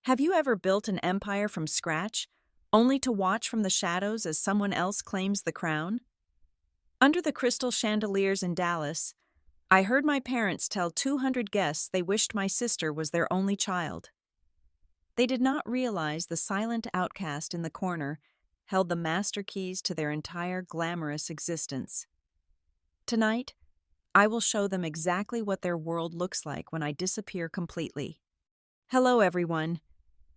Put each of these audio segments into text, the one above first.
Have you ever built an empire from scratch, only to watch from the shadows as someone else claims the crown? Under the crystal chandeliers in Dallas, I heard my parents tell 200 guests they wished my sister was their only child. They did not realize the silent outcast in the corner held the master keys to their entire glamorous existence. Tonight, I will show them exactly what their world looks like when I disappear completely. Hello, everyone.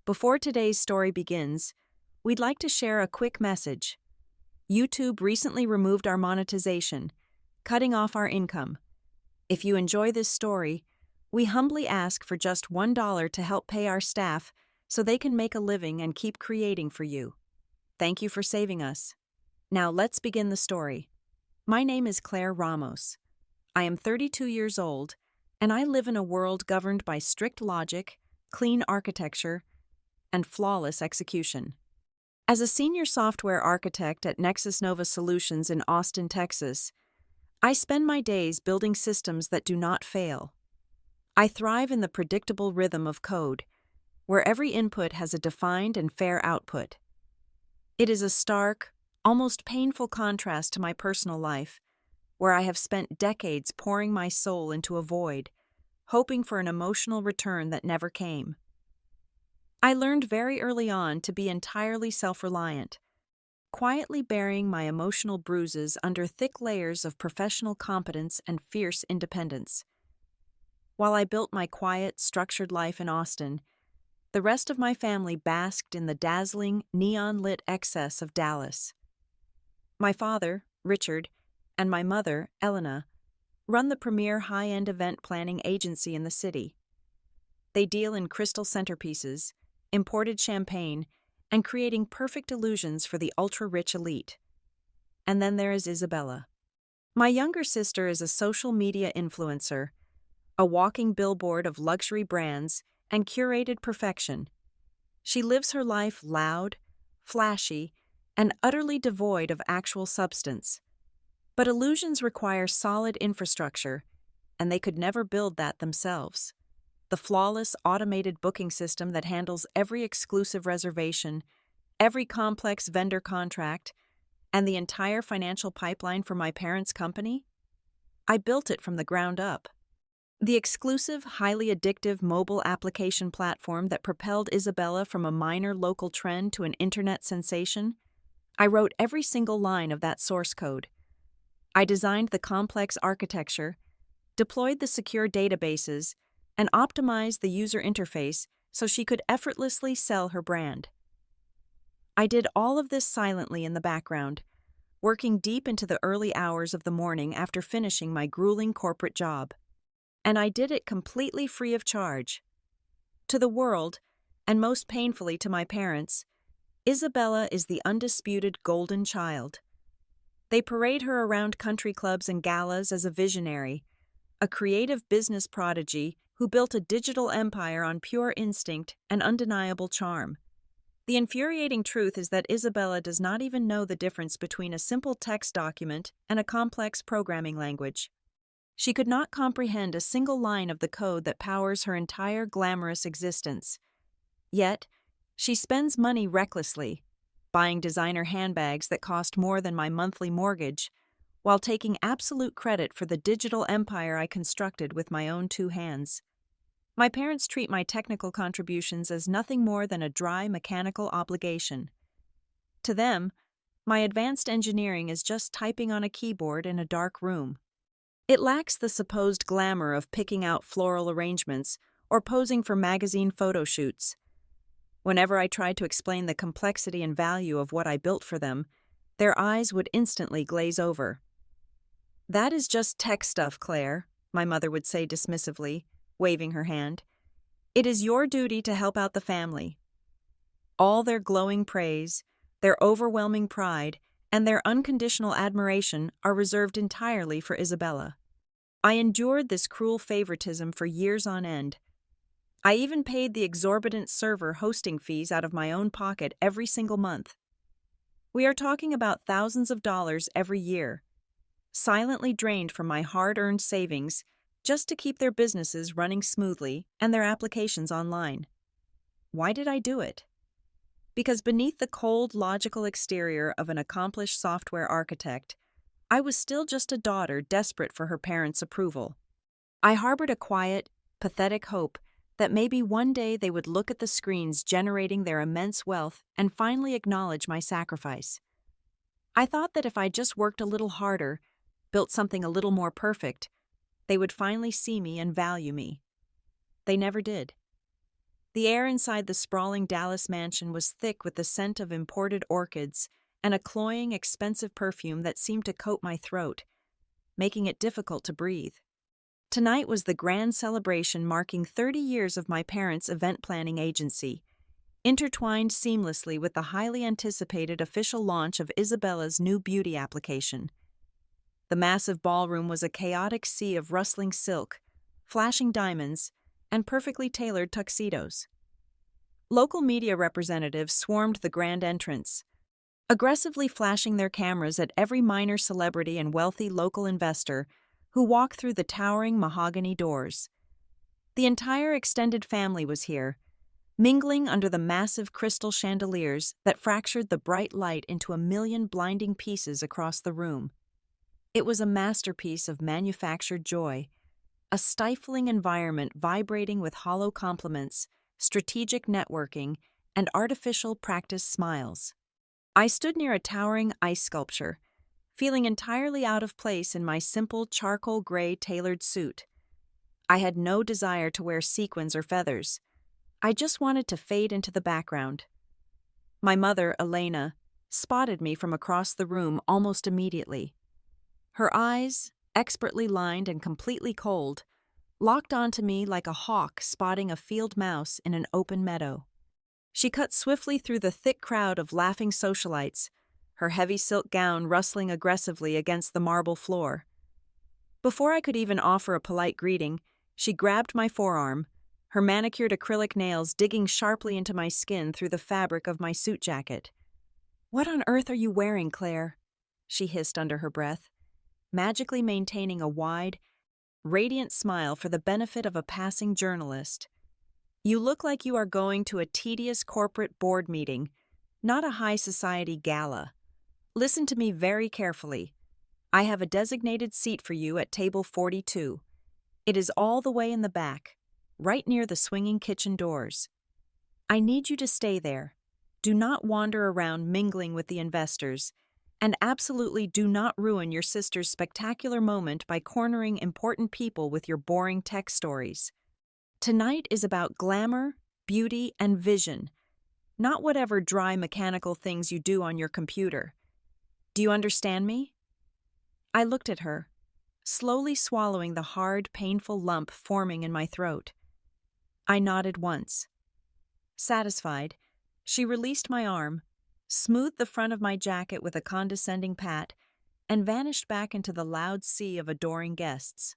Before today's story begins, we'd like to share a quick message. YouTube recently removed our monetization, cutting off our income. If you enjoy this story, we humbly ask for just $1 to help pay our staff so they can make a living and keep creating for you. Thank you for saving us. Now let's begin the story. My name is Claire Ramos. I am 32 years old, and I live in a world governed by strict logic, clean architecture, and flawless execution. As a senior software architect at Nexus Nova Solutions in Austin, Texas, I spend my days building systems that do not fail. I thrive in the predictable rhythm of code, where every input has a defined and fair output. It is a stark, almost painful contrast to my personal life, where I have spent decades pouring my soul into a void, hoping for an emotional return that never came. I learned very early on to be entirely self-reliant, quietly burying my emotional bruises under thick layers of professional competence and fierce independence. While I built my quiet, structured life in Austin, the rest of my family basked in the dazzling, neon-lit excess of Dallas. My father, Richard, and my mother, Elena, run the premier high-end event planning agency in the city. They deal in crystal centerpieces, imported champagne, and creating perfect illusions for the ultra-rich elite. And then there is Isabella. My younger sister is a social media influencer, a walking billboard of luxury brands and curated perfection. She lives her life loud, flashy, and utterly devoid of actual substance. But illusions require solid infrastructure, and they could never build that themselves. The flawless automated booking system that handles every exclusive reservation, every complex vendor contract, and the entire financial pipeline for my parents' company? I built it from the ground up. The exclusive, highly addictive mobile application platform that propelled Isabella from a minor local trend to an internet sensation? I wrote every single line of that source code. I designed the complex architecture, deployed the secure databases, and optimized the user interface so she could effortlessly sell her brand. I did all of this silently in the background, working deep into the early hours of the morning after finishing my grueling corporate job. And I did it completely free of charge. To the world, and most painfully to my parents, Isabella is the undisputed golden child. They parade her around country clubs and galas as a visionary, a creative business prodigy who built a digital empire on pure instinct and undeniable charm. The infuriating truth is that Isabella does not even know the difference between a simple text document and a complex programming language. She could not comprehend a single line of the code that powers her entire glamorous existence. Yet, she spends money recklessly, buying designer handbags that cost more than my monthly mortgage, while taking absolute credit for the digital empire I constructed with my own two hands. My parents treat my technical contributions as nothing more than a dry mechanical obligation. To them, my advanced engineering is just typing on a keyboard in a dark room. It lacks the supposed glamour of picking out floral arrangements or posing for magazine photo shoots. Whenever I tried to explain the complexity and value of what I built for them, their eyes would instantly glaze over. "That is just tech stuff, Claire," my mother would say dismissively, waving her hand. "It is your duty to help out the family." All their glowing praise, their overwhelming pride, and their unconditional admiration are reserved entirely for Isabella. I endured this cruel favoritism for years on end. I even paid the exorbitant server hosting fees out of my own pocket every single month. We are talking about thousands of dollars every year, silently drained from my hard-earned savings just to keep their businesses running smoothly and their applications online. Why did I do it? Because beneath the cold, logical exterior of an accomplished software architect, I was still just a daughter desperate for her parents' approval. I harbored a quiet, pathetic hope that maybe one day they would look at the screens generating their immense wealth and finally acknowledge my sacrifice. I thought that if I just worked a little harder, built something a little more perfect, they would finally see me and value me. They never did. The air inside the sprawling Dallas mansion was thick with the scent of imported orchids and a cloying, expensive perfume that seemed to coat my throat, making it difficult to breathe. Tonight was the grand celebration marking 30 years of my parents' event planning agency, intertwined seamlessly with the highly anticipated official launch of Isabella's new beauty application. The massive ballroom was a chaotic sea of rustling silk, flashing diamonds, and perfectly tailored tuxedos. Local media representatives swarmed the grand entrance, aggressively flashing their cameras at every minor celebrity and wealthy local investor who walked through the towering mahogany doors. The entire extended family was here, mingling under the massive crystal chandeliers that fractured the bright light into a million blinding pieces across the room. It was a masterpiece of manufactured joy, a stifling environment vibrating with hollow compliments, strategic networking, and artificial practiced smiles. I stood near a towering ice sculpture, feeling entirely out of place in my simple charcoal gray tailored suit. I had no desire to wear sequins or feathers. I just wanted to fade into the background. My mother, Elena, spotted me from across the room almost immediately. Her eyes, expertly lined and completely cold, locked onto me like a hawk spotting a field mouse in an open meadow. She cut swiftly through the thick crowd of laughing socialites, her heavy silk gown rustling aggressively against the marble floor. Before I could even offer a polite greeting, she grabbed my forearm, her manicured acrylic nails digging sharply into my skin through the fabric of my suit jacket. "What on earth are you wearing, Claire?" she hissed under her breath, magically maintaining a wide, radiant smile for the benefit of a passing journalist. "You look like you are going to a tedious corporate board meeting, not a high society gala. Listen to me very carefully. I have a designated seat for you at table 42. It is all the way in the back, right near the swinging kitchen doors. I need you to stay there. Do not wander around mingling with the investors, and absolutely do not ruin your sister's spectacular moment by cornering important people with your boring tech stories. Tonight is about glamour, beauty, and vision, not whatever dry mechanical things you do on your computer. Do you understand me?" I looked at her, slowly swallowing the hard, painful lump forming in my throat. I nodded once. Satisfied, she released my arm, smoothed the front of my jacket with a condescending pat, and vanished back into the loud sea of adoring guests.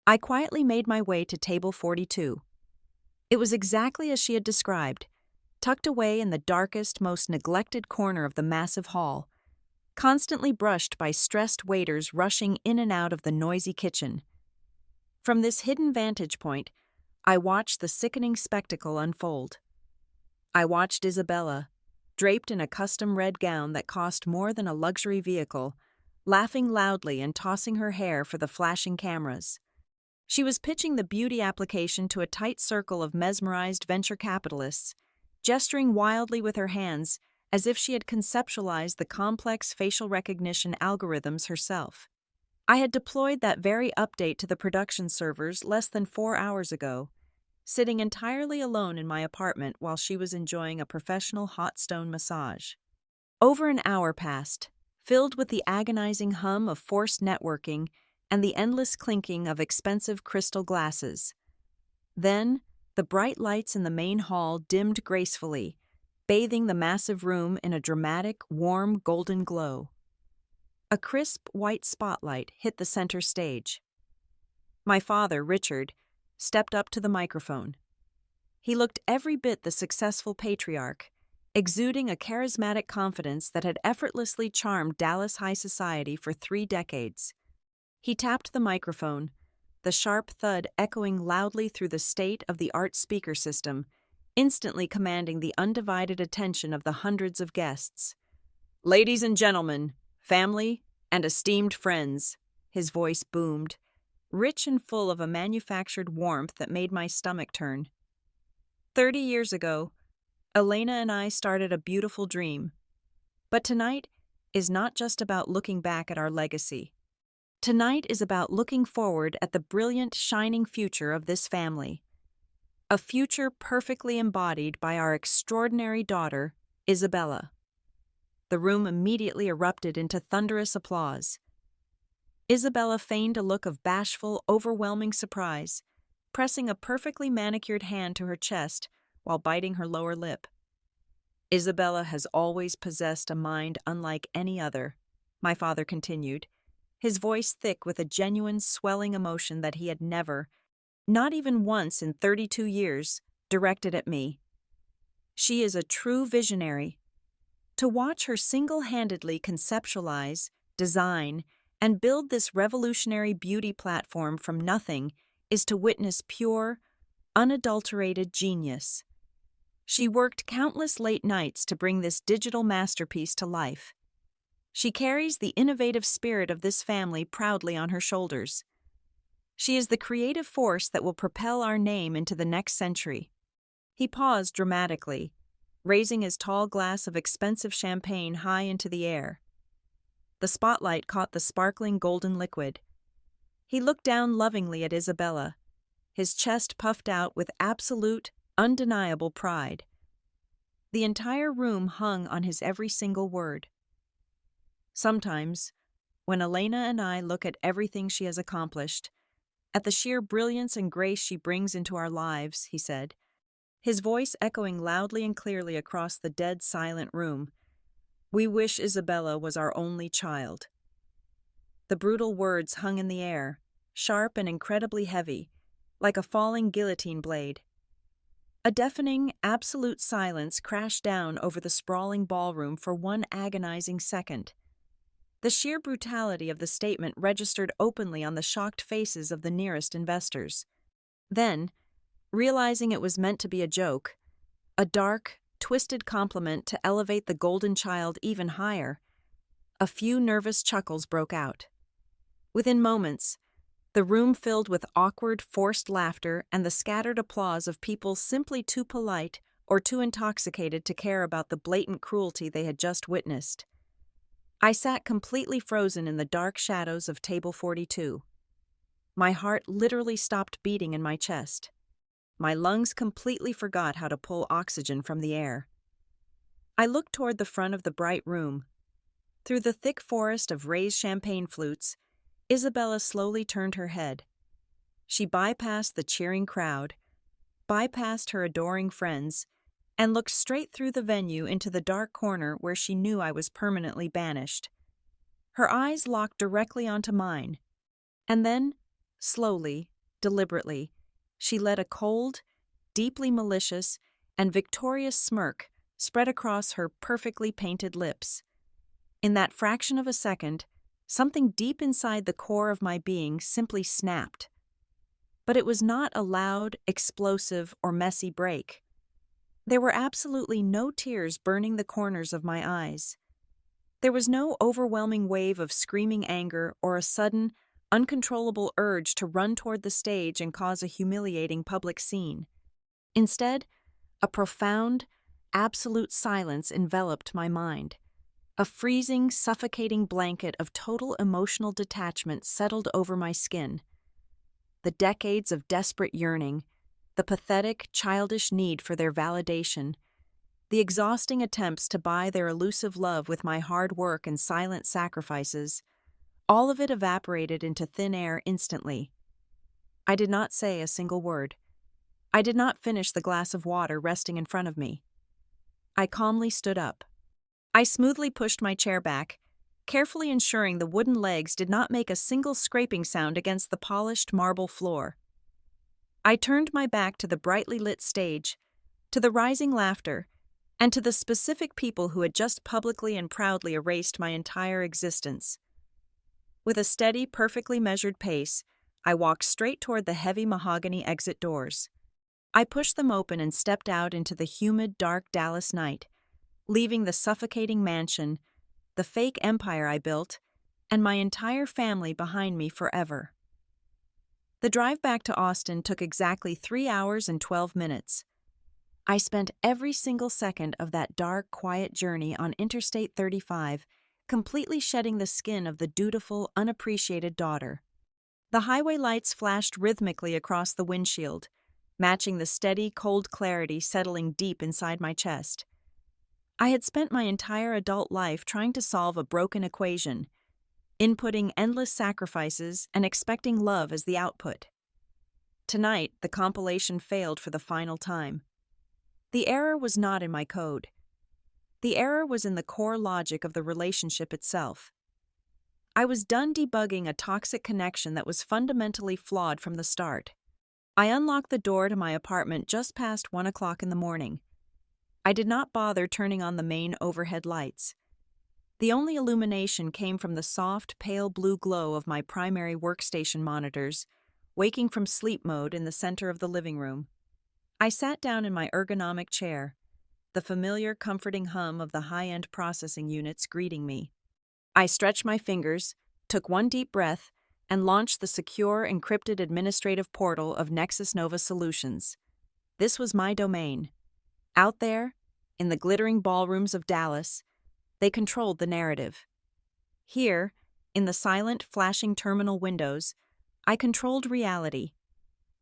I quietly made my way to table 42. It was exactly as she had described, tucked away in the darkest, most neglected corner of the massive hall, constantly brushed by stressed waiters rushing in and out of the noisy kitchen. From this hidden vantage point, I watched the sickening spectacle unfold. I watched Isabella, draped in a custom red gown that cost more than a luxury vehicle, laughing loudly and tossing her hair for the flashing cameras. She was pitching the beauty application to a tight circle of mesmerized venture capitalists, gesturing wildly with her hands as if she had conceptualized the complex facial recognition algorithms herself. I had deployed that very update to the production servers less than 4 hours ago, sitting entirely alone in my apartment while she was enjoying a professional hot stone massage. Over an hour passed, filled with the agonizing hum of forced networking and the endless clinking of expensive crystal glasses. Then, the bright lights in the main hall dimmed gracefully, bathing the massive room in a dramatic, warm, golden glow. A crisp, white spotlight hit the center stage. My father, Richard, stepped up to the microphone. He looked every bit the successful patriarch, exuding a charismatic confidence that had effortlessly charmed Dallas high society for 3 decades. He tapped the microphone, the sharp thud echoing loudly through the state-of-the-art speaker system, instantly commanding the undivided attention of the hundreds of guests. "Ladies and gentlemen, family, and esteemed friends," his voice boomed, rich and full of a manufactured warmth that made my stomach turn. 30 years ago, Elena and I started a beautiful dream. But tonight is not just about looking back at our legacy. Tonight is about looking forward at the brilliant, shining future of this family. A future perfectly embodied by our extraordinary daughter, Isabella. The room immediately erupted into thunderous applause. Isabella feigned a look of bashful, overwhelming surprise, pressing a perfectly manicured hand to her chest while biting her lower lip. "Isabella has always possessed a mind unlike any other," my father continued, his voice thick with a genuine swelling emotion that he had never, not even once in 32 years, directed at me. "She is a true visionary. To watch her single-handedly conceptualize, design, and build this revolutionary beauty platform from nothing is to witness pure, unadulterated genius. She worked countless late nights to bring this digital masterpiece to life. She carries the innovative spirit of this family proudly on her shoulders. She is the creative force that will propel our name into the next century." He paused dramatically, raising his tall glass of expensive champagne high into the air. The spotlight caught the sparkling golden liquid. He looked down lovingly at Isabella, his chest puffed out with absolute, undeniable pride. The entire room hung on his every single word. "Sometimes, when Elena and I look at everything she has accomplished, at the sheer brilliance and grace she brings into our lives," he said, his voice echoing loudly and clearly across the dead silent room, "we wish Isabella was our only child." The brutal words hung in the air, sharp and incredibly heavy, like a falling guillotine blade. A deafening, absolute silence crashed down over the sprawling ballroom for one agonizing second. The sheer brutality of the statement registered openly on the shocked faces of the nearest investors. Then, realizing it was meant to be a joke, a dark, twisted compliment to elevate the golden child even higher, a few nervous chuckles broke out. Within moments, the room filled with awkward, forced laughter and the scattered applause of people simply too polite or too intoxicated to care about the blatant cruelty they had just witnessed. I sat completely frozen in the dark shadows of Table 42. My heart literally stopped beating in my chest. My lungs completely forgot how to pull oxygen from the air. I looked toward the front of the bright room. Through the thick forest of raised champagne flutes, Isabella slowly turned her head. She bypassed the cheering crowd, bypassed her adoring friends, and looked straight through the venue into the dark corner where she knew I was permanently banished. Her eyes locked directly onto mine, and then, slowly, deliberately, she let a cold, deeply malicious, and victorious smirk spread across her perfectly painted lips. In that fraction of a second, something deep inside the core of my being simply snapped. But it was not a loud, explosive, or messy break. There were absolutely no tears burning the corners of my eyes. There was no overwhelming wave of screaming anger or a sudden, uncontrollable urge to run toward the stage and cause a humiliating public scene. Instead, a profound, absolute silence enveloped my mind. A freezing, suffocating blanket of total emotional detachment settled over my skin. The decades of desperate yearning, the pathetic, childish need for their validation, the exhausting attempts to buy their elusive love with my hard work and silent sacrifices, all of it evaporated into thin air instantly. I did not say a single word. I did not finish the glass of water resting in front of me. I calmly stood up. I smoothly pushed my chair back, carefully ensuring the wooden legs did not make a single scraping sound against the polished marble floor. I turned my back to the brightly lit stage, to the rising laughter, and to the specific people who had just publicly and proudly erased my entire existence. With a steady, perfectly measured pace, I walked straight toward the heavy mahogany exit doors. I pushed them open and stepped out into the humid, dark Dallas night, leaving the suffocating mansion, the fake empire I built, and my entire family behind me forever. The drive back to Austin took exactly 3 hours and 12 minutes. I spent every single second of that dark, quiet journey on Interstate 35 completely shedding the skin of the dutiful, unappreciated daughter. The highway lights flashed rhythmically across the windshield, matching the steady, cold clarity settling deep inside my chest. I had spent my entire adult life trying to solve a broken equation, inputting endless sacrifices and expecting love as the output. Tonight, the compilation failed for the final time. The error was not in my code. The error was in the core logic of the relationship itself. I was done debugging a toxic connection that was fundamentally flawed from the start. I unlocked the door to my apartment just past 1 o'clock in the morning. I did not bother turning on the main overhead lights. The only illumination came from the soft, pale blue glow of my primary workstation monitors, waking from sleep mode in the center of the living room. I sat down in my ergonomic chair, the familiar, comforting hum of the high-end processing units greeting me. I stretched my fingers, took one deep breath, and launched the secure, encrypted administrative portal of Nexus Nova Solutions. This was my domain. Out there, in the glittering ballrooms of Dallas, they controlled the narrative. Here, in the silent, flashing terminal windows, I controlled reality.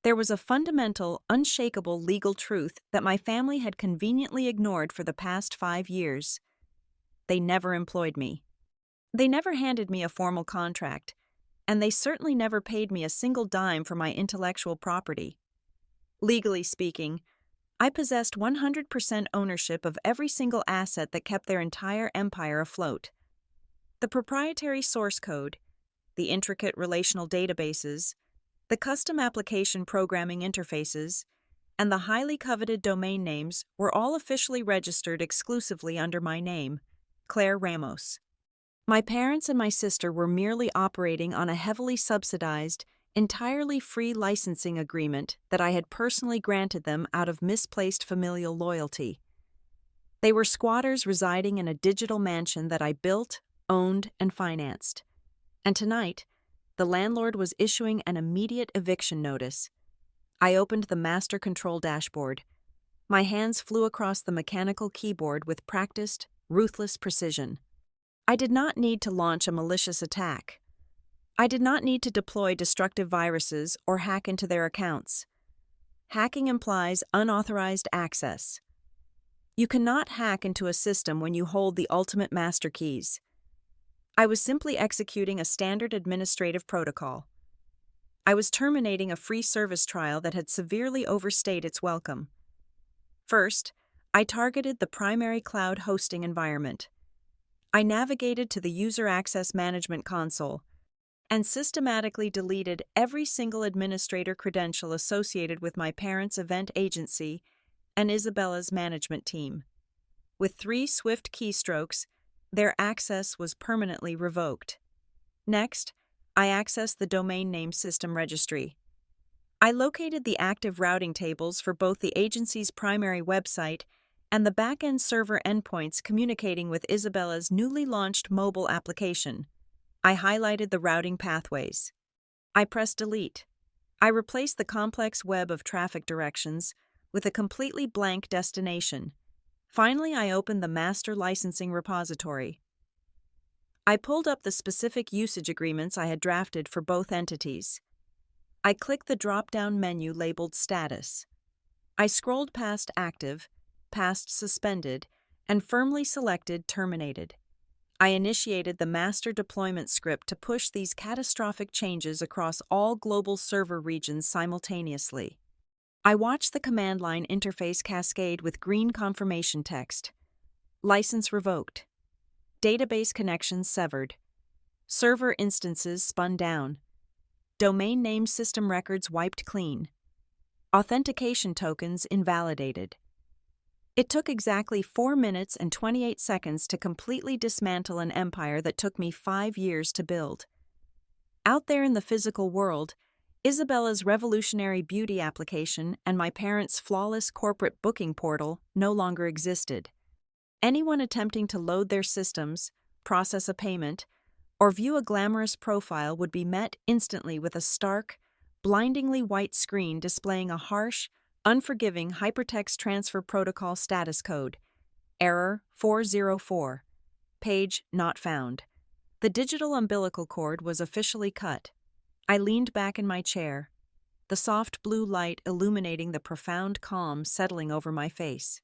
There was a fundamental, unshakable legal truth that my family had conveniently ignored for the past 5 years. They never employed me. They never handed me a formal contract, and they certainly never paid me a single dime for my intellectual property. Legally speaking, I possessed 100% ownership of every single asset that kept their entire empire afloat. The proprietary source code, the intricate relational databases, the custom application programming interfaces, and the highly coveted domain names were all officially registered exclusively under my name, Claire Ramos. My parents and my sister were merely operating on a heavily subsidized, entirely free licensing agreement that I had personally granted them out of misplaced familial loyalty. They were squatters residing in a digital mansion that I built, owned, and financed. And tonight, the landlord was issuing an immediate eviction notice. I opened the master control dashboard. My hands flew across the mechanical keyboard with practiced, ruthless precision. I did not need to launch a malicious attack. I did not need to deploy destructive viruses or hack into their accounts. Hacking implies unauthorized access. You cannot hack into a system when you hold the ultimate master keys. I was simply executing a standard administrative protocol. I was terminating a free service trial that had severely overstayed its welcome. First, I targeted the primary cloud hosting environment. I navigated to the User Access Management console and systematically deleted every single administrator credential associated with my parents' event agency and Isabella's management team. With 3 swift keystrokes, their access was permanently revoked. Next, I accessed the domain name system registry. I located the active routing tables for both the agency's primary website and the back-end server endpoints communicating with Isabella's newly launched mobile application. I highlighted the routing pathways. I pressed delete. I replaced the complex web of traffic directions with a completely blank destination. Finally, I opened the master licensing repository. I pulled up the specific usage agreements I had drafted for both entities. I clicked the drop-down menu labeled Status. I scrolled past Active, past Suspended, and firmly selected Terminated. I initiated the master deployment script to push these catastrophic changes across all global server regions simultaneously. I watched the command line interface cascade with green confirmation text. License revoked. Database connections severed. Server instances spun down. Domain name system records wiped clean. Authentication tokens invalidated. It took exactly 4 minutes and 28 seconds to completely dismantle an empire that took me 5 years to build. Out there in the physical world, Isabella's revolutionary beauty application and my parents' flawless corporate booking portal no longer existed. Anyone attempting to load their systems, process a payment, or view a glamorous profile would be met instantly with a stark, blindingly white screen displaying a harsh, unforgiving hypertext transfer protocol status code. Error 404. Page not found. The digital umbilical cord was officially cut. I leaned back in my chair, the soft blue light illuminating the profound calm settling over my face.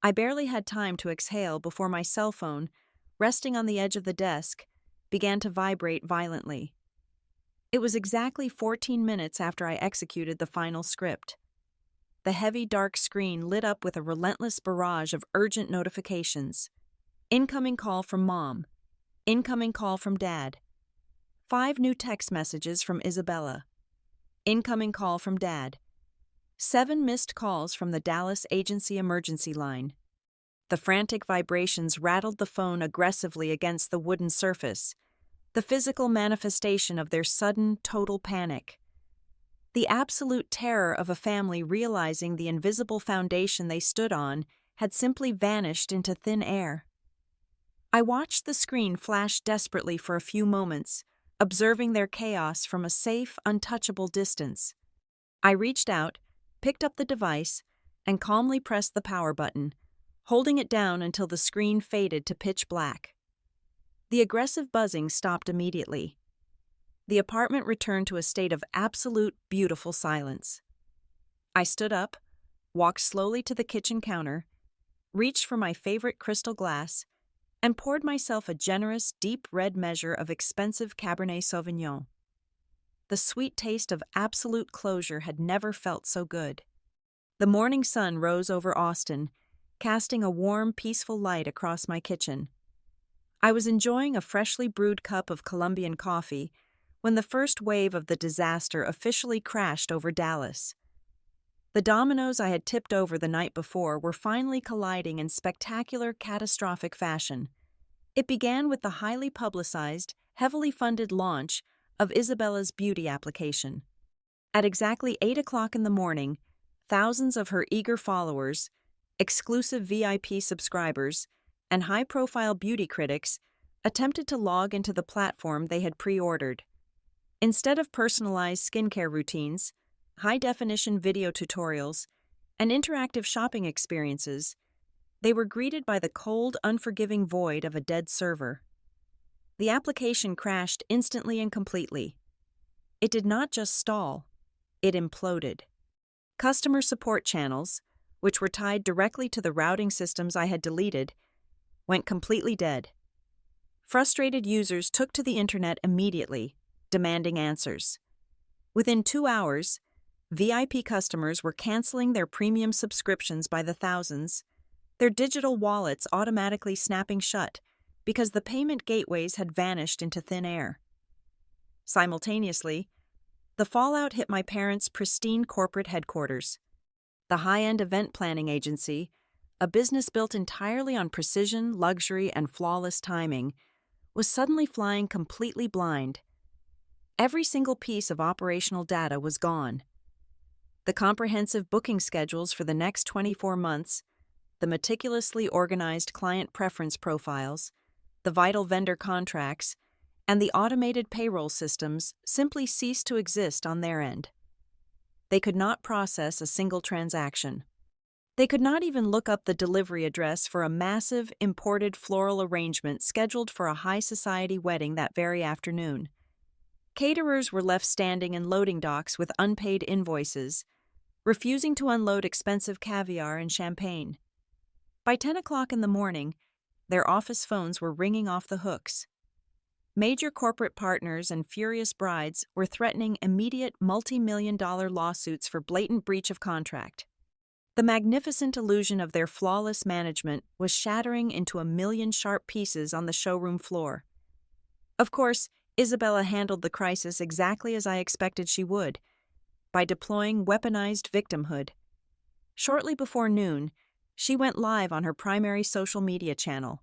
I barely had time to exhale before my cell phone, resting on the edge of the desk, began to vibrate violently. It was exactly 14 minutes after I executed the final script. The heavy dark screen lit up with a relentless barrage of urgent notifications. Incoming call from Mom. Incoming call from Dad. 5 new text messages from Isabella. Incoming call from Dad. 7 missed calls from the Dallas agency emergency line. The frantic vibrations rattled the phone aggressively against the wooden surface, the physical manifestation of their sudden, total panic. The absolute terror of a family realizing the invisible foundation they stood on had simply vanished into thin air. I watched the screen flash desperately for a few moments, observing their chaos from a safe, untouchable distance. I reached out, picked up the device, and calmly pressed the power button, holding it down until the screen faded to pitch black. The aggressive buzzing stopped immediately. The apartment returned to a state of absolute, beautiful silence. I stood up, walked slowly to the kitchen counter, reached for my favorite crystal glass, and poured myself a generous, deep red measure of expensive Cabernet Sauvignon. The sweet taste of absolute closure had never felt so good. The morning sun rose over Austin, casting a warm, peaceful light across my kitchen. I was enjoying a freshly brewed cup of Colombian coffee when the first wave of the disaster officially crashed over Dallas. The dominoes I had tipped over the night before were finally colliding in spectacular, catastrophic fashion. It began with the highly publicized, heavily funded launch of Isabella's beauty application. At exactly 8 o'clock in the morning, thousands of her eager followers, exclusive VIP subscribers, and high-profile beauty critics attempted to log into the platform they had pre-ordered. Instead of personalized skincare routines, high-definition video tutorials, and interactive shopping experiences, they were greeted by the cold, unforgiving void of a dead server. The application crashed instantly and completely. It did not just stall, it imploded. Customer support channels, which were tied directly to the routing systems I had deleted, went completely dead. Frustrated users took to the internet immediately, demanding answers. Within 2 hours, VIP customers were canceling their premium subscriptions by the thousands, their digital wallets automatically snapping shut because the payment gateways had vanished into thin air. Simultaneously, the fallout hit my parents' pristine corporate headquarters. The high-end event planning agency, a business built entirely on precision, luxury, and flawless timing, was suddenly flying completely blind. Every single piece of operational data was gone. The comprehensive booking schedules for the next 24 months, the meticulously organized client preference profiles, the vital vendor contracts, and the automated payroll systems simply ceased to exist on their end. They could not process a single transaction. They could not even look up the delivery address for a massive, imported floral arrangement scheduled for a high-society wedding that very afternoon. Caterers were left standing in loading docks with unpaid invoices, refusing to unload expensive caviar and champagne. By 10 o'clock in the morning, their office phones were ringing off the hooks. Major corporate partners and furious brides were threatening immediate multi-million-dollar lawsuits for blatant breach of contract. The magnificent illusion of their flawless management was shattering into 1,000,000 sharp pieces on the showroom floor. Of course, Isabella handled the crisis exactly as I expected she would, by deploying weaponized victimhood. Shortly before noon, she went live on her primary social media channel.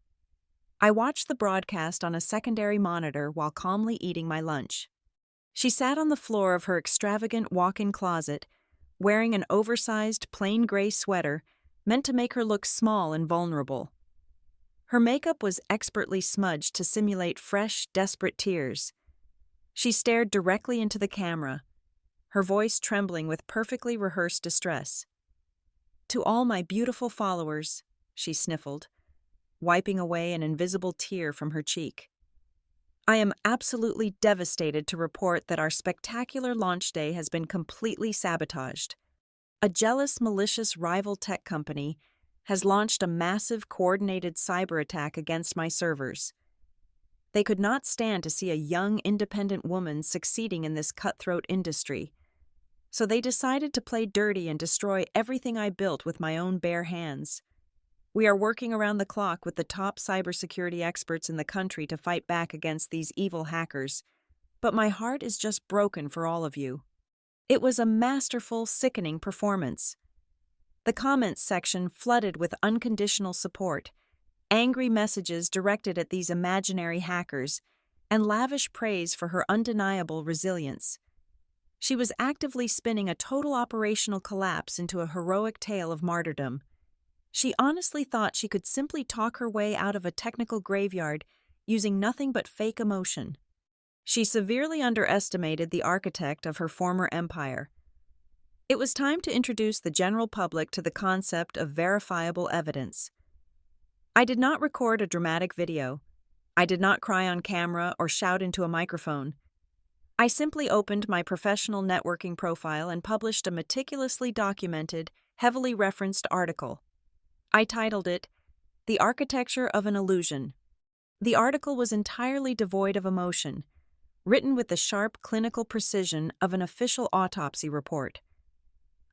I watched the broadcast on a secondary monitor while calmly eating my lunch. She sat on the floor of her extravagant walk-in closet, wearing an oversized plain gray sweater meant to make her look small and vulnerable. Her makeup was expertly smudged to simulate fresh, desperate tears. She stared directly into the camera, her voice trembling with perfectly rehearsed distress. "To all my beautiful followers," she sniffled, wiping away an invisible tear from her cheek. "I am absolutely devastated to report that our spectacular launch day has been completely sabotaged. A jealous, malicious rival tech company has launched a massive coordinated cyber attack against my servers. They could not stand to see a young, independent woman succeeding in this cutthroat industry, so they decided to play dirty and destroy everything I built with my own bare hands. We are working around the clock with the top cybersecurity experts in the country to fight back against these evil hackers, but my heart is just broken for all of you." It was a masterful, sickening performance. The comments section flooded with unconditional support, angry messages directed at these imaginary hackers, and lavish praise for her undeniable resilience. She was actively spinning a total operational collapse into a heroic tale of martyrdom. She honestly thought she could simply talk her way out of a technical graveyard using nothing but fake emotion. She severely underestimated the architect of her former empire. It was time to introduce the general public to the concept of verifiable evidence. I did not record a dramatic video. I did not cry on camera or shout into a microphone. I simply opened my professional networking profile and published a meticulously documented, heavily referenced article. I titled it, "The Architecture of an Illusion." The article was entirely devoid of emotion, written with the sharp clinical precision of an official autopsy report.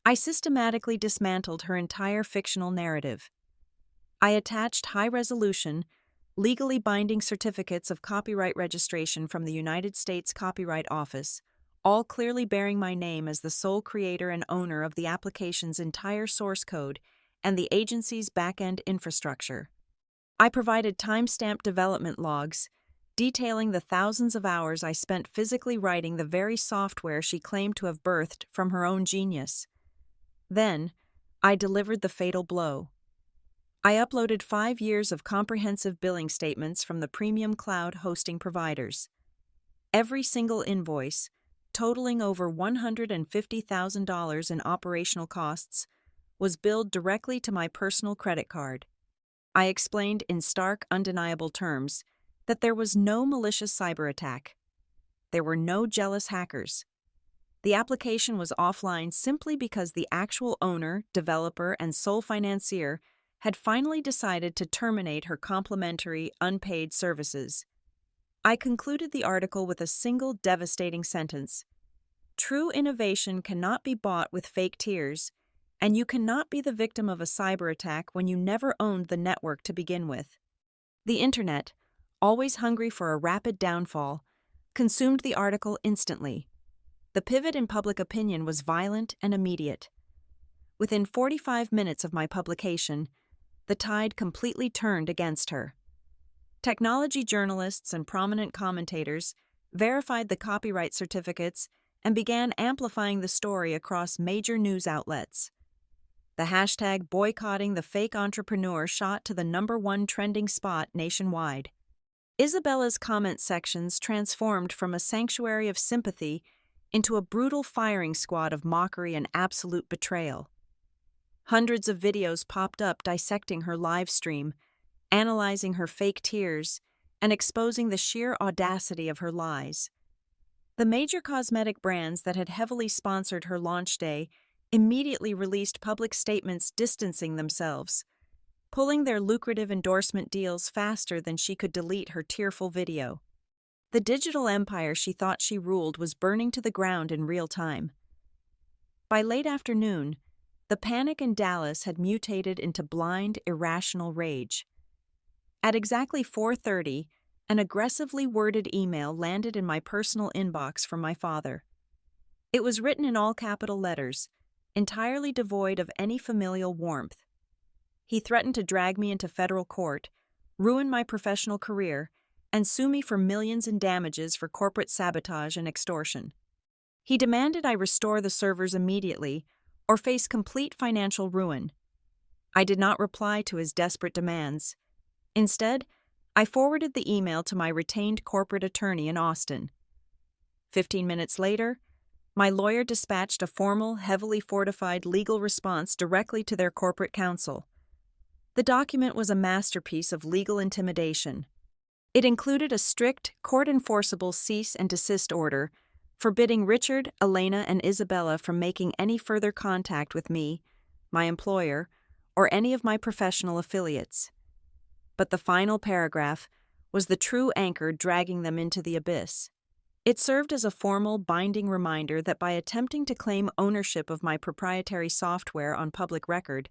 I systematically dismantled her entire fictional narrative. I attached high-resolution, legally binding certificates of copyright registration from the United States Copyright Office, all clearly bearing my name as the sole creator and owner of the application's entire source code and the agency's back-end infrastructure. I provided timestamped development logs, detailing the thousands of hours I spent physically writing the very software she claimed to have birthed from her own genius. Then, I delivered the fatal blow. I uploaded 5 years of comprehensive billing statements from the premium cloud hosting providers. Every single invoice, totaling over $150,000 in operational costs, was billed directly to my personal credit card. I explained in stark, undeniable terms that there was no malicious cyber attack. There were no jealous hackers. The application was offline simply because the actual owner, developer, and sole financier had finally decided to terminate her complimentary, unpaid services. I concluded the article with a single devastating sentence. True innovation cannot be bought with fake tears, and you cannot be the victim of a cyber attack when you never owned the network to begin with. The Internet, always hungry for a rapid downfall, consumed the article instantly. The pivot in public opinion was violent and immediate. Within 45 minutes of my publication, the tide completely turned against her. Technology journalists and prominent commentators verified the copyright certificates and began amplifying the story across major news outlets. The hashtag boycotting the fake entrepreneur shot to the #1 trending spot nationwide. Isabella's comment sections transformed from a sanctuary of sympathy into a brutal firing squad of mockery and absolute betrayal. Hundreds of videos popped up dissecting her live stream, analyzing her fake tears, and exposing the sheer audacity of her lies. The major cosmetic brands that had heavily sponsored her launch day immediately released public statements distancing themselves, pulling their lucrative endorsement deals faster than she could delete her tearful video. The digital empire she thought she ruled was burning to the ground in real time. By late afternoon, the panic in Dallas had mutated into blind, irrational rage. At exactly 4:30, an aggressively worded email landed in my personal inbox from my father. It was written in all capital letters, entirely devoid of any familial warmth. He threatened to drag me into federal court, ruin my professional career, and sue me for millions in damages for corporate sabotage and extortion. He demanded I restore the servers immediately or face complete financial ruin. I did not reply to his desperate demands. Instead, I forwarded the email to my retained corporate attorney in Austin. 15 minutes later, my lawyer dispatched a formal, heavily fortified legal response directly to their corporate counsel. The document was a masterpiece of legal intimidation. It included a strict, court-enforceable cease and desist order forbidding Richard, Elena, and Isabella from making any further contact with me, my employer, or any of my professional affiliates. But the final paragraph was the true anchor dragging them into the abyss. It served as a formal, binding reminder that by attempting to claim ownership of my proprietary software on public record,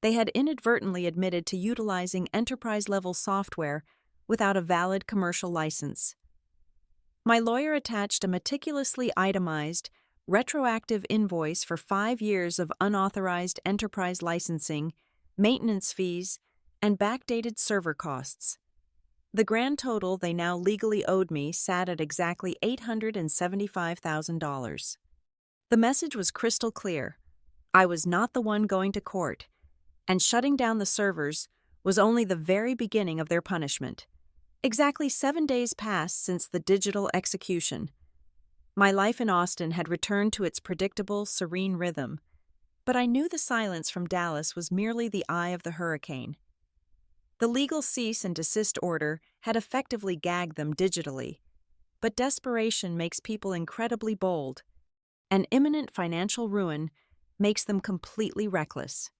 they had inadvertently admitted to utilizing enterprise-level software without a valid commercial license. My lawyer attached a meticulously itemized, retroactive invoice for 5 years of unauthorized enterprise licensing, maintenance fees, and backdated server costs. The grand total they now legally owed me sat at exactly $875,000. The message was crystal clear. I was not the one going to court, and shutting down the servers was only the very beginning of their punishment. Exactly 7 days passed since the digital execution. My life in Austin had returned to its predictable, serene rhythm, but I knew the silence from Dallas was merely the eye of the hurricane. The legal cease and desist order had effectively gagged them digitally, but desperation makes people incredibly bold, and imminent financial ruin makes them completely reckless.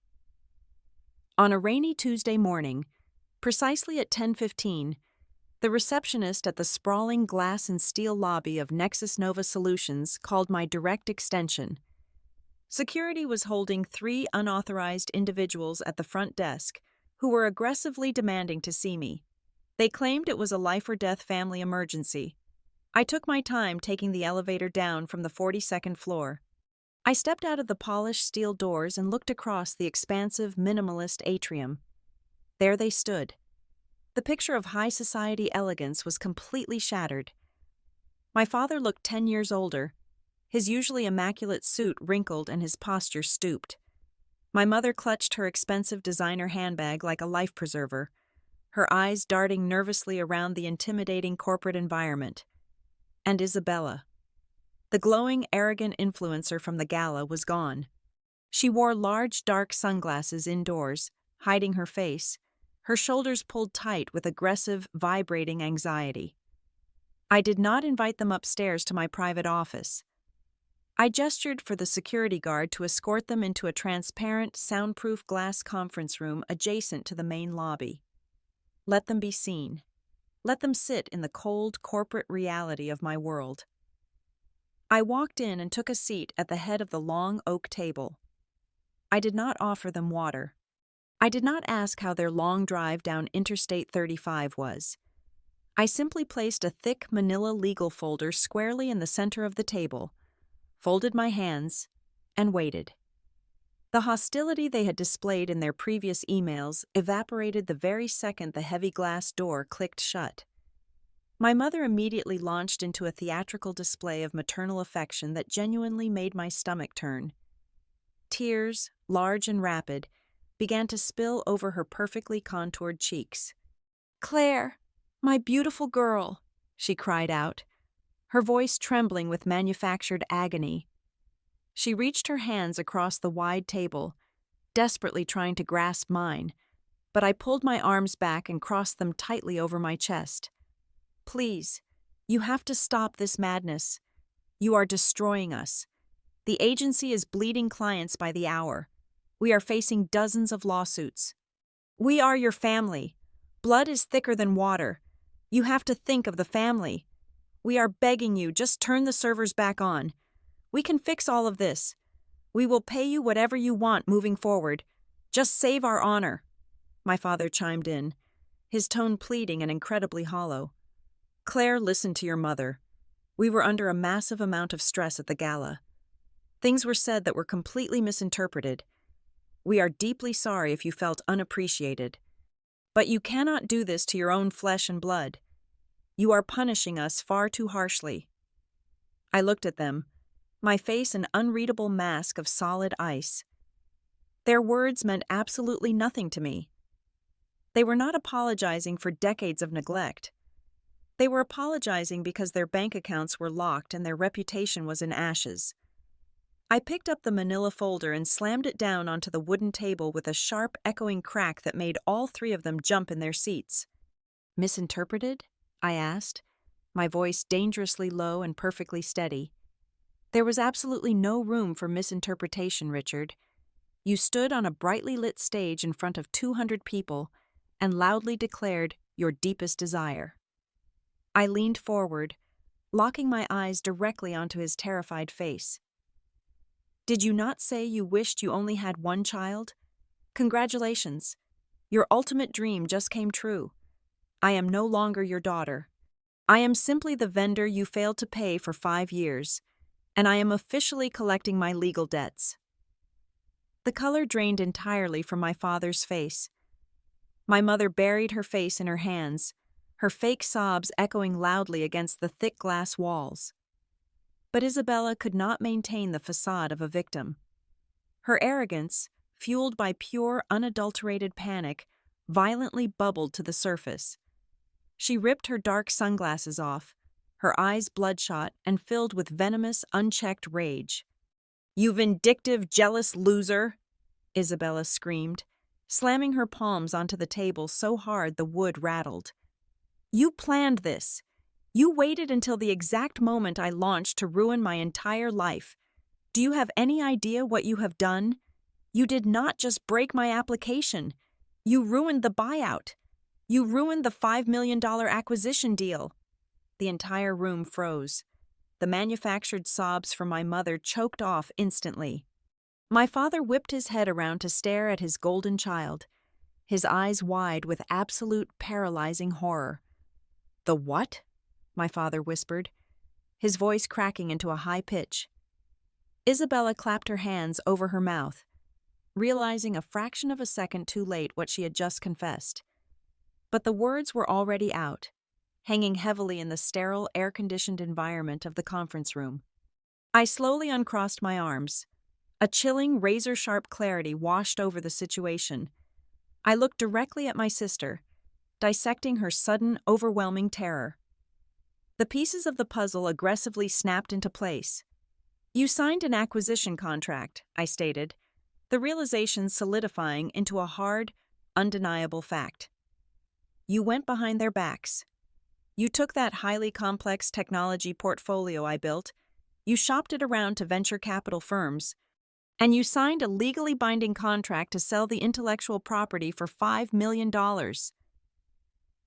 On a rainy Tuesday morning, precisely at 10:15, the receptionist at the sprawling glass and steel lobby of Nexus Nova Solutions called my direct extension. Security was holding 3 unauthorized individuals at the front desk who were aggressively demanding to see me. They claimed it was a life-or-death family emergency. I took my time taking the elevator down from the 42nd floor. I stepped out of the polished steel doors and looked across the expansive, minimalist atrium. There they stood. The picture of high society elegance was completely shattered. My father looked 10 years older, his usually immaculate suit wrinkled and his posture stooped. My mother clutched her expensive designer handbag like a life preserver, her eyes darting nervously around the intimidating corporate environment. And Isabella. The glowing, arrogant influencer from the gala was gone. She wore large, dark sunglasses indoors, hiding her face, her shoulders pulled tight with aggressive, vibrating anxiety. I did not invite them upstairs to my private office. I gestured for the security guard to escort them into a transparent, soundproof glass conference room adjacent to the main lobby. Let them be seen. Let them sit in the cold, corporate reality of my world. I walked in and took a seat at the head of the long oak table. I did not offer them water. I did not ask how their long drive down Interstate 35 was. I simply placed a thick manila legal folder squarely in the center of the table, folded my hands, and waited. The hostility they had displayed in their previous emails evaporated the very second the heavy glass door clicked shut. My mother immediately launched into a theatrical display of maternal affection that genuinely made my stomach turn. Tears, large and rapid, began to spill over her perfectly contoured cheeks. "Claire, my beautiful girl," she cried out, her voice trembling with manufactured agony. She reached her hands across the wide table, desperately trying to grasp mine, but I pulled my arms back and crossed them tightly over my chest. "Please, you have to stop this madness. You are destroying us. The agency is bleeding clients by the hour. We are facing dozens of lawsuits. We are your family. Blood is thicker than water. You have to think of the family. We are begging you, just turn the servers back on. We can fix all of this. We will pay you whatever you want moving forward. Just save our honor," my father chimed in, his tone pleading and incredibly hollow. "Claire, listen to your mother. We were under a massive amount of stress at the gala. Things were said that were completely misinterpreted. We are deeply sorry if you felt unappreciated. But you cannot do this to your own flesh and blood. You are punishing us far too harshly." I looked at them, my face an unreadable mask of solid ice. Their words meant absolutely nothing to me. They were not apologizing for decades of neglect. They were apologizing because their bank accounts were locked and their reputation was in ashes. I picked up the manila folder and slammed it down onto the wooden table with a sharp, echoing crack that made all three of them jump in their seats. "Misinterpreted?" I asked, my voice dangerously low and perfectly steady. "There was absolutely no room for misinterpretation, Richard. You stood on a brightly lit stage in front of 200 people and loudly declared your deepest desire." I leaned forward, locking my eyes directly onto his terrified face. "Did you not say you wished you only had one child? Congratulations. Your ultimate dream just came true. I am no longer your daughter. I am simply the vendor you failed to pay for 5 years, and I am officially collecting my legal debts." The color drained entirely from my father's face. My mother buried her face in her hands, her fake sobs echoing loudly against the thick glass walls. But Isabella could not maintain the facade of a victim. Her arrogance, fueled by pure, unadulterated panic, violently bubbled to the surface. She ripped her dark sunglasses off, her eyes bloodshot and filled with venomous, unchecked rage. "You vindictive, jealous loser!" Isabella screamed, slamming her palms onto the table so hard the wood rattled. "You planned this. You waited until the exact moment I launched to ruin my entire life. Do you have any idea what you have done? You did not just break my application. You ruined the buyout. You ruined the $5 million acquisition deal." The entire room froze. The manufactured sobs from my mother choked off instantly. My father whipped his head around to stare at his golden child, his eyes wide with absolute paralyzing horror. "The what?" my father whispered, his voice cracking into a high pitch. Isabella clapped her hands over her mouth, realizing a fraction of a second too late what she had just confessed. But the words were already out, hanging heavily in the sterile, air-conditioned environment of the conference room. I slowly uncrossed my arms. A chilling, razor-sharp clarity washed over the situation. I looked directly at my sister, dissecting her sudden, overwhelming terror. The pieces of the puzzle aggressively snapped into place. "You signed an acquisition contract," I stated, the realization solidifying into a hard, undeniable fact. "You went behind their backs. You took that highly complex technology portfolio I built, you shopped it around to venture capital firms, and you signed a legally binding contract to sell the intellectual property for $5 million.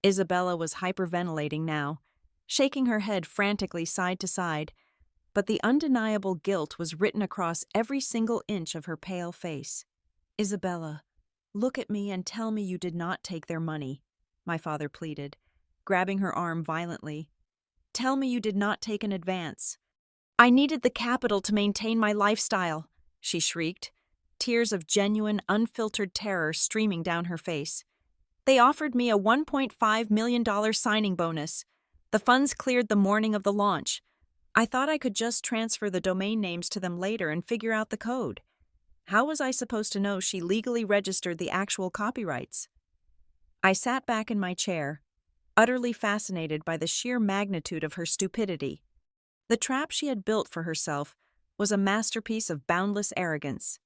Isabella was hyperventilating now, shaking her head frantically side to side, but the undeniable guilt was written across every single inch of her pale face. "Isabella, look at me and tell me you did not take their money," my father pleaded, grabbing her arm violently. "Tell me you did not take an advance." "I needed the capital to maintain my lifestyle," she shrieked, tears of genuine, unfiltered terror streaming down her face. "They offered me a $1.5 million signing bonus. The funds cleared the morning of the launch. I thought I could just transfer the domain names to them later and figure out the code. How was I supposed to know she legally registered the actual copyrights?" I sat back in my chair, utterly fascinated by the sheer magnitude of her stupidity. The trap she had built for herself was a masterpiece of boundless arrogance.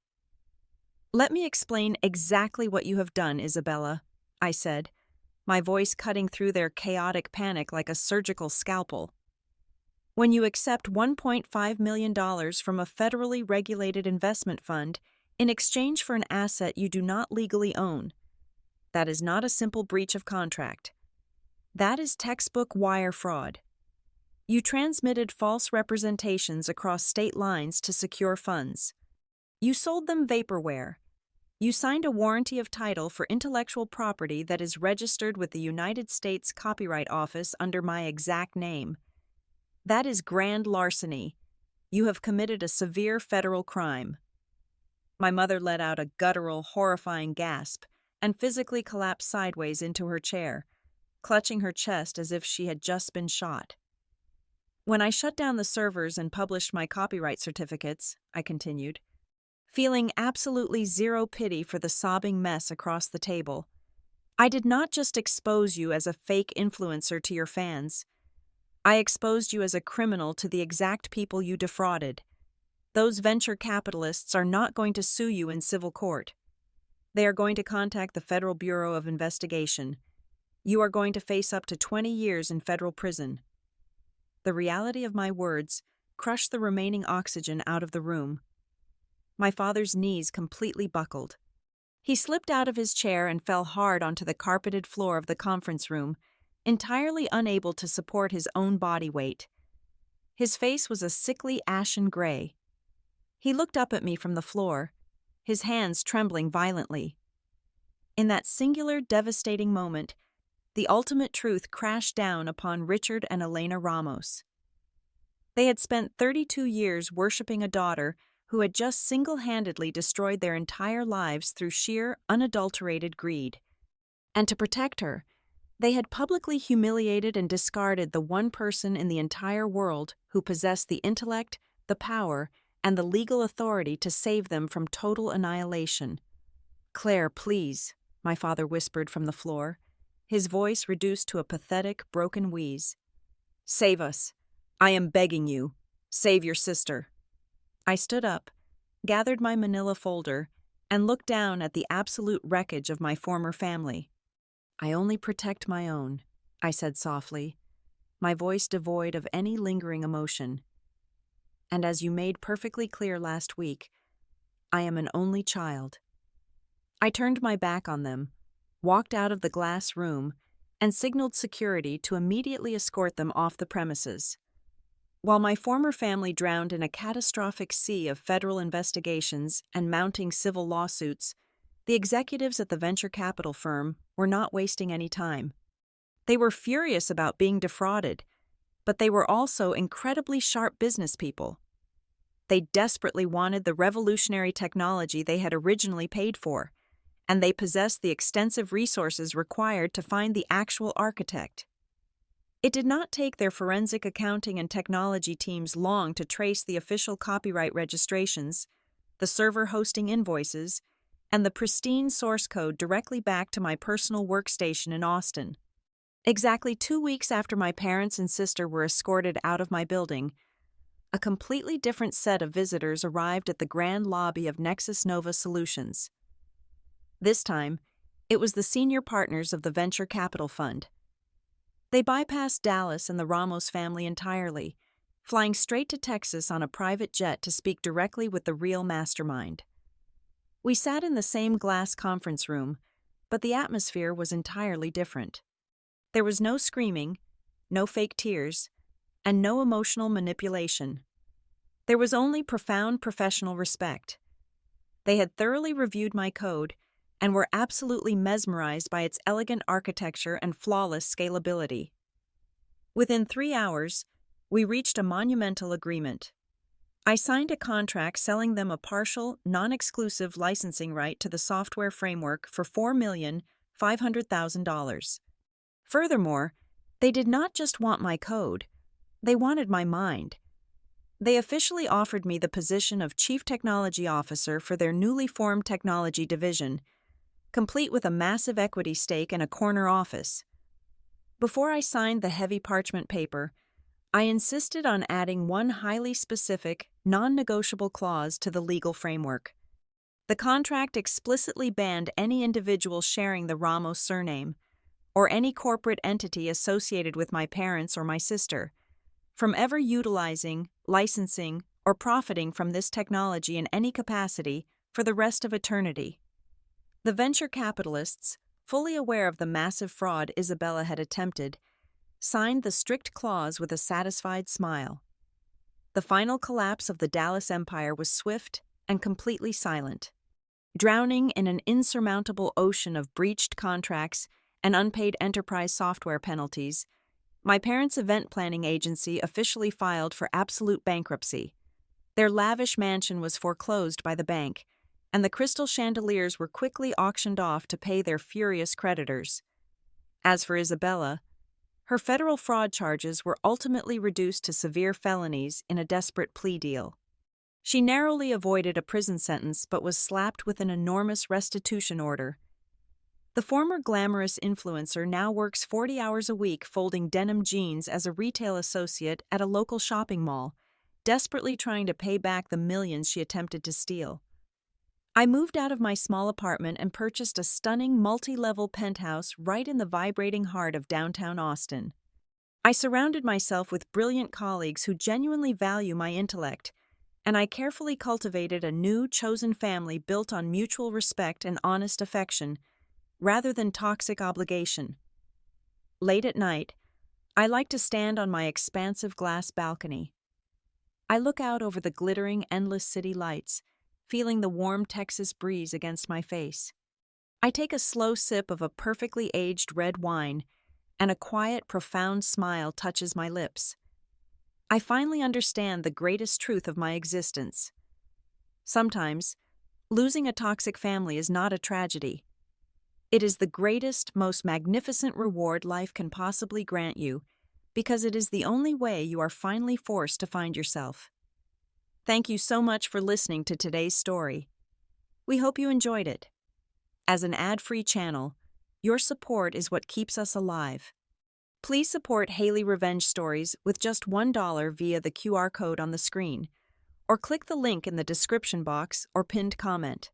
"Let me explain exactly what you have done, Isabella," I said, my voice cutting through their chaotic panic like a surgical scalpel. "When you accept $1.5 million from a federally regulated investment fund in exchange for an asset you do not legally own, that is not a simple breach of contract. That is textbook wire fraud. You transmitted false representations across state lines to secure funds. You sold them vaporware. You signed a warranty of title for intellectual property that is registered with the United States Copyright Office under my exact name. That is grand larceny. You have committed a severe federal crime." My mother let out a guttural, horrifying gasp and physically collapsed sideways into her chair, clutching her chest as if she had just been shot. When I shut down the servers and published my copyright certificates, I continued, feeling absolutely zero pity for the sobbing mess across the table, I did not just expose you as a fake influencer to your fans. I exposed you as a criminal to the exact people you defrauded. Those venture capitalists are not going to sue you in civil court. They are going to contact the Federal Bureau of Investigation. You are going to face up to 20 years in federal prison. The reality of my words crushed the remaining oxygen out of the room. My father's knees completely buckled. He slipped out of his chair and fell hard onto the carpeted floor of the conference room, entirely unable to support his own body weight. His face was a sickly ashen gray. He looked up at me from the floor, his hands trembling violently. In that singular, devastating moment, the ultimate truth crashed down upon Richard and Elena Ramos. They had spent 32 years worshiping a daughter who had just single-handedly destroyed their entire lives through sheer, unadulterated greed. And to protect her, they had publicly humiliated and discarded the one person in the entire world who possessed the intellect, the power, and the legal authority to save them from total annihilation. "Claire, please," my father whispered from the floor, his voice reduced to a pathetic, broken wheeze. "Save us. I am begging you. Save your sister." I stood up, gathered my manila folder, and looked down at the absolute wreckage of my former family. "I only protect my own," I said softly, my voice devoid of any lingering emotion. "And as you made perfectly clear last week, I am an only child." I turned my back on them, walked out of the glass room, and signaled security to immediately escort them off the premises. While my former family drowned in a catastrophic sea of federal investigations and mounting civil lawsuits, the executives at the venture capital firm were not wasting any time. They were furious about being defrauded, but they were also incredibly sharp business people. They desperately wanted the revolutionary technology they had originally paid for, and they possessed the extensive resources required to find the actual architect. It did not take their forensic accounting and technology teams long to trace the official copyright registrations, the server hosting invoices, and the pristine source code directly back to my personal workstation in Austin. Exactly 2 weeks after my parents and sister were escorted out of my building, a completely different set of visitors arrived at the grand lobby of Nexus Nova Solutions. This time, it was the senior partners of the venture capital fund. They bypassed Dallas and the Ramos family entirely, flying straight to Texas on a private jet to speak directly with the real mastermind. We sat in the same glass conference room, but the atmosphere was entirely different. There was no screaming, no fake tears, and no emotional manipulation. There was only profound professional respect. They had thoroughly reviewed my code and were absolutely mesmerized by its elegant architecture and flawless scalability. Within 3 hours, we reached a monumental agreement. I signed a contract selling them a partial, non-exclusive licensing right to the software framework for $4,500,000. Furthermore, they did not just want my code, they wanted my mind. They officially offered me the position of Chief Technology Officer for their newly formed technology division, complete with a massive equity stake and a corner office. Before I signed the heavy parchment paper, I insisted on adding one highly specific, non-negotiable clause to the legal framework. The contract explicitly banned any individual sharing the Ramos surname, or any corporate entity associated with my parents or my sister, from ever utilizing, licensing, or profiting from this technology in any capacity for the rest of eternity. The venture capitalists, fully aware of the massive fraud Isabella had attempted, signed the strict clause with a satisfied smile. The final collapse of the Dallas empire was swift and completely silent. Drowning in an insurmountable ocean of breached contracts and unpaid enterprise software penalties, my parents' event planning agency officially filed for absolute bankruptcy. Their lavish mansion was foreclosed by the bank, and the crystal chandeliers were quickly auctioned off to pay their furious creditors. As for Isabella, her federal fraud charges were ultimately reduced to severe felonies in a desperate plea deal. She narrowly avoided a prison sentence but was slapped with an enormous restitution order. The former glamorous influencer now works 40 hours a week folding denim jeans as a retail associate at a local shopping mall, desperately trying to pay back the millions she attempted to steal. I moved out of my small apartment and purchased a stunning multi-level penthouse right in the vibrating heart of downtown Austin. I surrounded myself with brilliant colleagues who genuinely value my intellect, and I carefully cultivated a new chosen family built on mutual respect and honest affection, rather than toxic obligation. Late at night, I like to stand on my expansive glass balcony. I look out over the glittering, endless city lights, feeling the warm Texas breeze against my face. I take a slow sip of a perfectly aged red wine, and a quiet, profound smile touches my lips. I finally understand the greatest truth of my existence. Sometimes, losing a toxic family is not a tragedy. It is the greatest, most magnificent reward life can possibly grant you, because it is the only way you are finally forced to find yourself. Thank you so much for listening to today's story. We hope you enjoyed it. As an ad-free channel, your support is what keeps us alive. Please support Haley Revenge Stories with just $1 via the QR code on the screen, or click the link in the description box or pinned comment.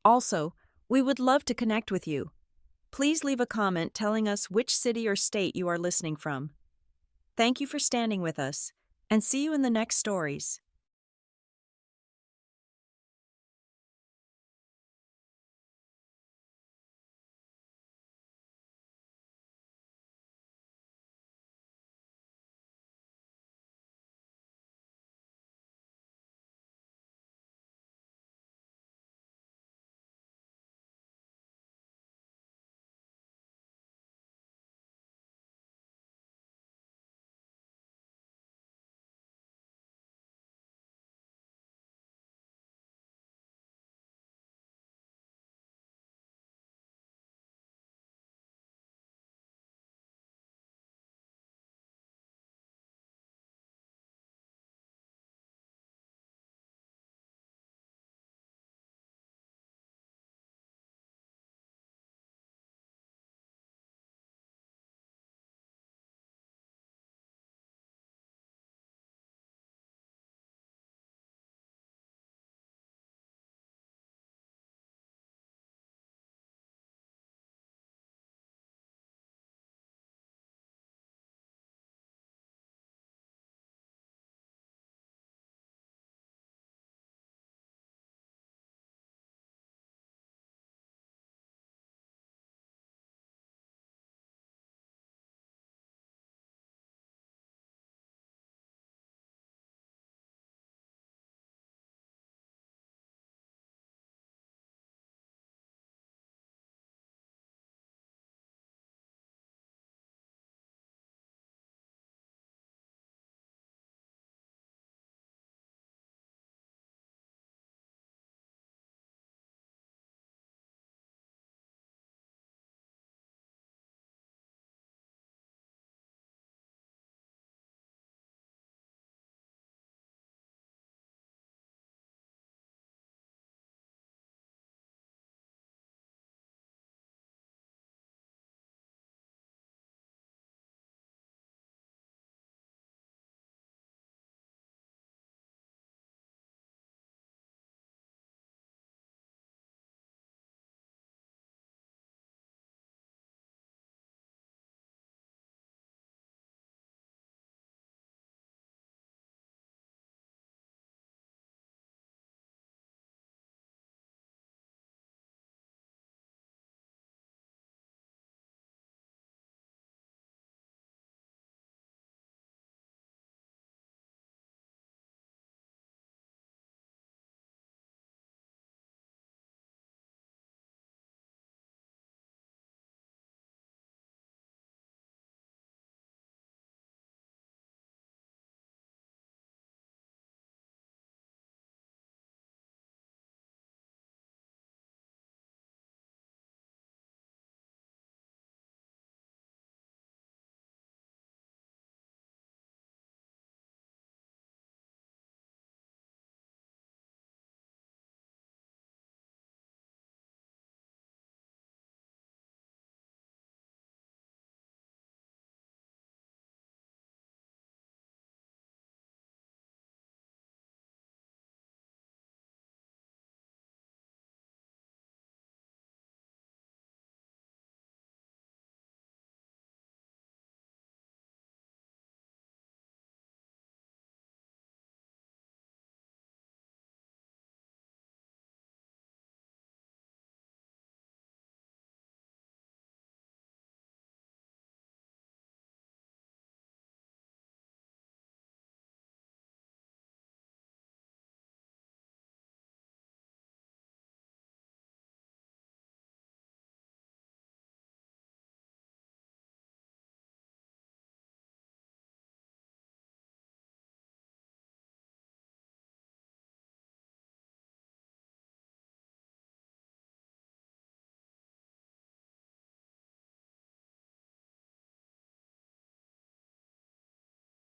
Also, we would love to connect with you. Please leave a comment telling us which city or state you are listening from. Thank you for standing with us, and see you in the next stories.